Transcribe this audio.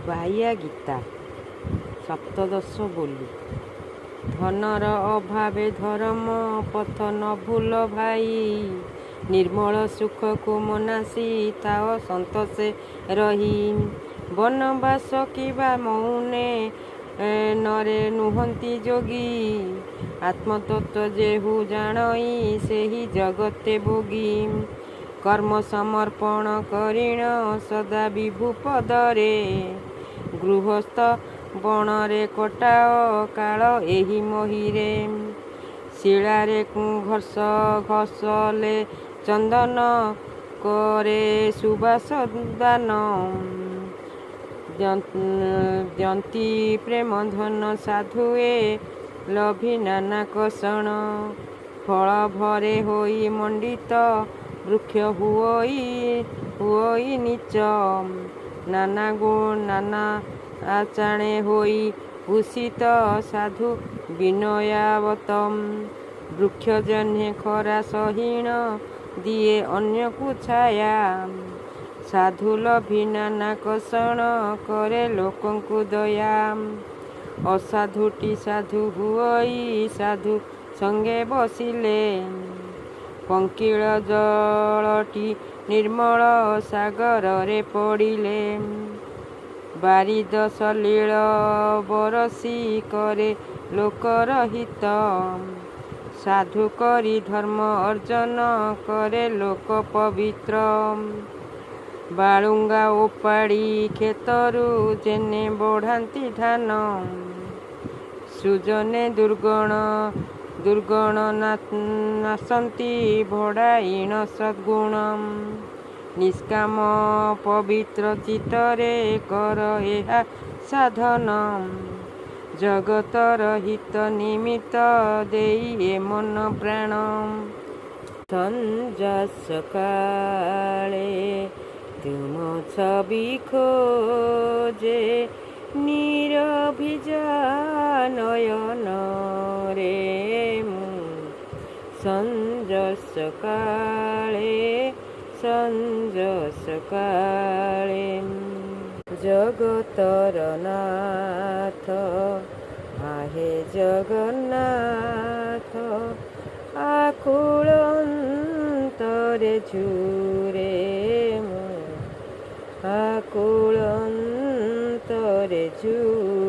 ବାଇଆ ଗୀତା ସପ୍ତଦଶ ବୋଲି। ଧନର ଅଭାବେ ଧର୍ମ ପଥ ନ ଭୁଲ ଭାଇ, ନିର୍ମଳ ସୁଖକୁ ମନାସି ଥାଅ ସନ୍ତୋଷେ ରହି। ବନବାସ କିବା ମୌନେ ନରେ ନୁହନ୍ତି ଯୋଗୀ, ଆତ୍ମତତ୍ତ୍ୱ ଯେହୁ ଜାଣଇ ସେହି ଜଗତେ ଭୋଗୀ। କର୍ମ ସମର୍ପଣ କରିଣ ସଦା ବିଭୁ ପଦରେ, ଗୃହସ୍ଥ ବଣରେ କଟାଅ କାଳ ଏହି ମହିରେ। ଶିଳାରେ ଘଷଲେ ଚନ୍ଦନ, କରେ ସୁବାସ ଦାନ। ଯନ୍ତି ପ୍ରେମ ଧନ ସାଧୁଏ ଲଭି ନାନା କଷଣ, ଫଳ ଭରେ ହୋଇ ମଣ୍ଡିତ ବୃକ୍ଷ ହୁଅଇ ନୀଚ। ନାନା ଆଚାଣେ ହୋଇ ଭୂଷିତ ସାଧୁ ବିନୟାବତ, ବୃକ୍ଷ ଜହ୍ନେ ଖରା ସହିଣ ଦିଏ ଅନ୍ୟକୁ ଛାୟା। ସାଧୁ ଲଭି ନାନା କଷଣ କରେ ଲୋକଙ୍କୁ ଦୟା, ଅସାଧୁଟି ସାଧୁ ହୁଅଇ ସାଧୁ ସଙ୍ଗେ ବସିଲେ। ପଙ୍କିଳ ଜଳଟି ନିର୍ମଳ ସାଗରରେ ପଡ଼ିଲେ, ବାରିଦ ସଲିଳ ବରଷି କରେ ଲୋକର ହିତ। ସାଧୁ କରି ଧର୍ମ ଅର୍ଜନ କରେ ଲୋକ ପବିତ୍ର, ବାଳୁଙ୍ଗା ଓପାଡ଼ି କ୍ଷେତରୁ ଯେନେ ବଢ଼ାନ୍ତି ଧାନ। ସୃଜନେ ଦୁର୍ଗଣ ନାଶନ୍ତି ଭଡ଼ାଇଣ ସଦ୍ଗୁଣ, ନିଷ୍କାମ ପବିତ୍ର ଚିତ୍ତରେ କର ଏହା ସାଧନ। ଜଗତର ହିତ ନିମିତ୍ତ ଦେଇ ଏ ମନ ପ୍ରାଣ, ସଞ୍ଜ ସକାଳେ ତୁମ ଛବି ଖୋଜେ ନିରଭିଜା ନୟନରେ ମୁଁ। ସଞ୍ଜ ସକାଳେ ଜଗତର ନାଥ ଆହେ ଜଗନ୍ନାଥ, ଆକୁଳ ଅନ୍ତରେ ଝୁରେ ମୁଁ, ଆକୁଳ ଅନ୍ତରେ ଝୁରେ।